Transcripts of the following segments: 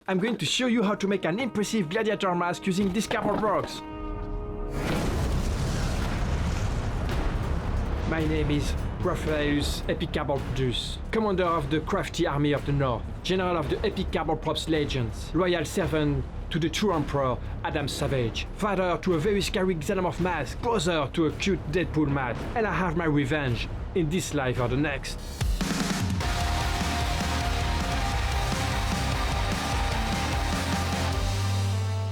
I'm going to show you how to make an impressive gladiator mask using this cardboard box. My name is Raphaelus Epic Cardboard Produce, Commander of the Crafty Army of the North, General of the Epic Cardboard Props Legends, Loyal Servant to the true Emperor Adam Savage, Father to a very scary Xenomorph mask, Brother to a cute Deadpool mask, and I have my revenge in this life or the next.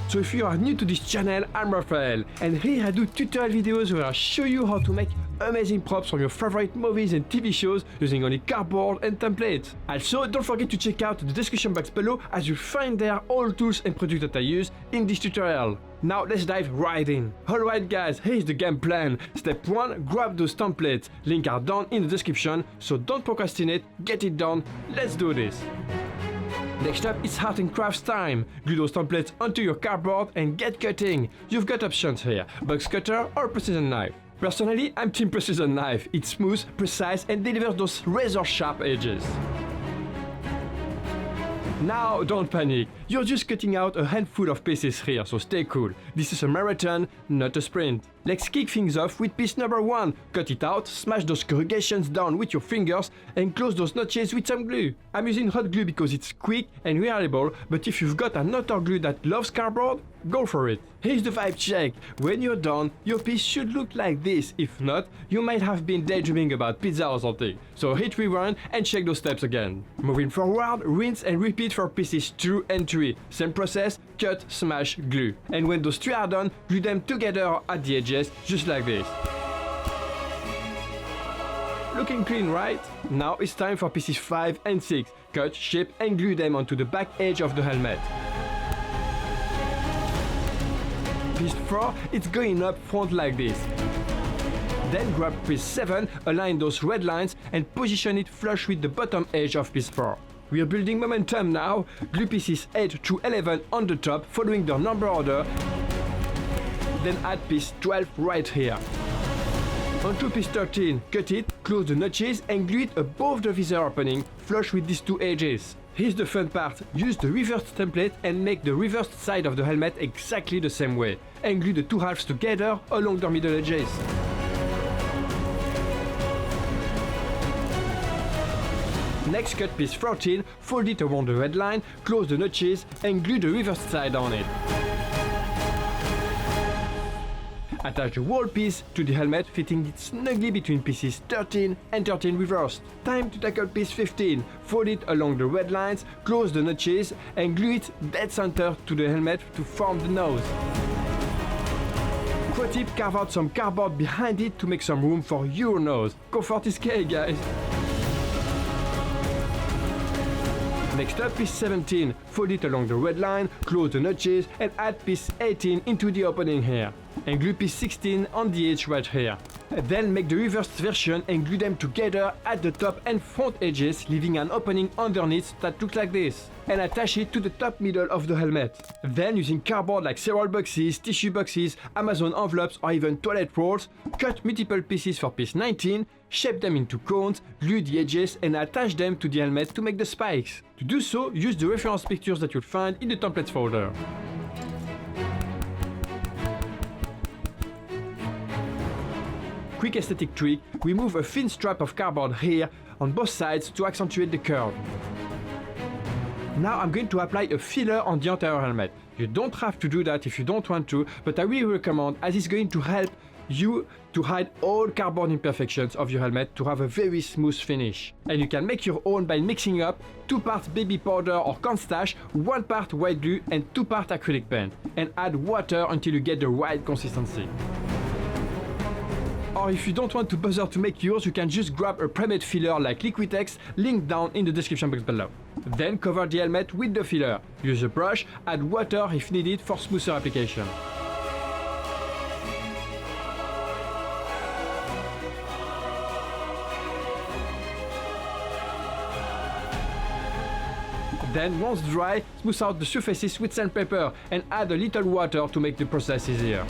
So if you are new to this channel, I'm Raphael, and here I do tutorial videos where I show you how to make amazing props from your favorite movies and TV shows using only cardboard and templates. Also, don't forget to check out the description box below as you'll find there all tools and products that I use in this tutorial. Now let's dive right in. Alright guys, here's the game plan. Step 1, grab those templates. Links are down in the description, so don't procrastinate, get it done, let's do this. Next up, it's art and crafts time. Glue those templates onto your cardboard and get cutting. You've got options here, box cutter or precision knife. Personally, I'm team precision knife. It's smooth, precise and delivers those razor sharp edges. Now don't panic, you're just cutting out a handful of pieces here, so stay cool. This is a marathon, not a sprint. Let's kick things off with piece number 1. Cut it out, smash those corrugations down with your fingers and close those notches with some glue. I'm using hot glue because it's quick and reliable, but if you've got another glue that loves cardboard, go for it. Here's the vibe check. When you're done, your piece should look like this. If not, you might have been daydreaming about pizza or something. So hit rewind and check those steps again. Moving forward, rinse and repeat for pieces 2 and 3. Same process, cut, smash, glue. And when those 3 are done, glue them together at the edges, just like this. Looking clean, right? Now it's time for pieces 5 and 6. Cut, shape and glue them onto the back edge of the helmet. Piece 4, it's going up front like this. Then grab piece 7, align those red lines and position it flush with the bottom edge of piece 4. We are building momentum now. Glue pieces 8 through 11 on the top following their number order. Then add piece 12 right here. Onto piece 13, cut it, close the notches and glue it above the visor opening, flush with these 2 edges. Here's the fun part, use the reversed template and make the reversed side of the helmet exactly the same way. And glue the 2 halves together along the middle edges. Next, cut piece 14, fold it around the red line, close the notches and glue the reversed side on it. Attach the whole piece to the helmet, fitting it snugly between pieces 13 and 13 reversed. Time to tackle piece 15. Fold it along the red lines, close the notches and glue it dead center to the helmet to form the nose. Pro tip, carve out some cardboard behind it to make some room for your nose. Comfort is key, guys. Next up, piece 17. Fold it along the red line, close the notches and add piece 18 into the opening here. And glue piece 16 on the edge right here. Then make the reversed version and glue them together at the top and front edges, leaving an opening underneath that looks like this. And attach it to the top middle of the helmet. Then, using cardboard like cereal boxes, tissue boxes, Amazon envelopes or even toilet rolls, cut multiple pieces for piece 19, shape them into cones, glue the edges and attach them to the helmet to make the spikes. To do so, use the reference pictures that you'll find in the templates folder. Quick aesthetic trick, remove a thin strap of cardboard here on both sides to accentuate the curve. Now I'm going to apply a filler on the entire helmet. You don't have to do that if you don't want to, but I really recommend as it's going to help you to hide all cardboard imperfections of your helmet to have a very smooth finish. And you can make your own by mixing up 2 parts baby powder or cornstarch, 1 part white glue and 2 parts acrylic paint. And add water until you get the right consistency. Or if you don't want to bother to make yours, you can just grab a pre-made filler like Liquitex, link down in the description box below. Then cover the helmet with the filler. Use a brush, add water if needed for smoother application. Then once dry, smooth out the surfaces with sandpaper and add a little water to make the process easier.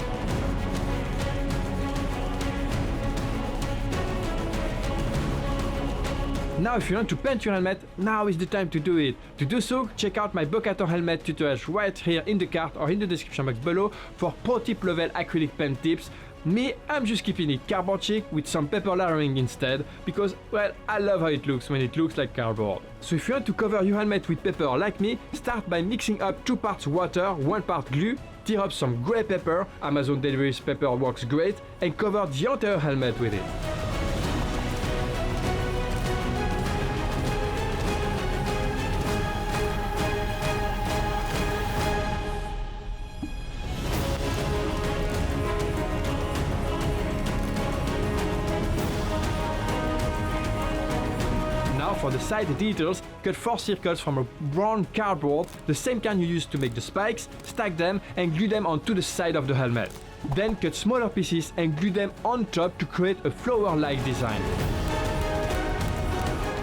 Now if you want to paint your helmet, now is the time to do it. To do so, check out my Bokator helmet tutorials right here in the card or in the description box below for pro tip level acrylic paint tips. Me, I'm just keeping it cardboard chic with some paper layering instead because, well, I love how it looks when it looks like cardboard. So if you want to cover your helmet with paper like me, start by mixing up 2 parts water, 1 part glue, tear up some grey paper, Amazon Delivery's paper works great, and cover the entire helmet with it. Now for the side details, cut 4 circles from a brown cardboard, the same kind you used to make the spikes, stack them and glue them onto the side of the helmet. Then cut smaller pieces and glue them on top to create a flower-like design.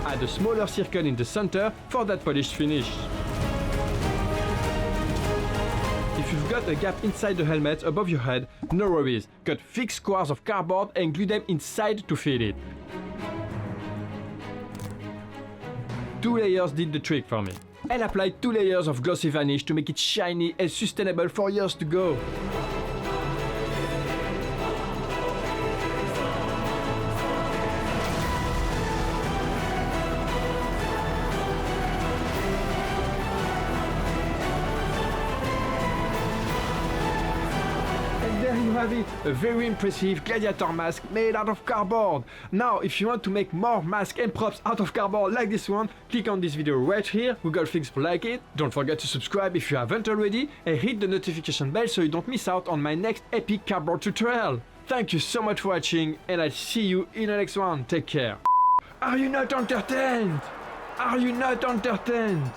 Add a smaller circle in the center for that polished finish. If you've got a gap inside the helmet above your head, no worries, cut thick squares of cardboard and glue them inside to fill it. 2 layers did the trick for me. And apply 2 layers of glossy varnish to make it shiny and sustainable for years to go. There you have it, a very impressive gladiator mask made out of cardboard. Now, if you want to make more masks and props out of cardboard like this one, click on this video right here, Google Things for like it. Don't forget to subscribe if you haven't already, and hit the notification bell so you don't miss out on my next epic cardboard tutorial. Thank you so much for watching, and I'll see you in the next one. Take care. Are you not entertained? Are you not entertained?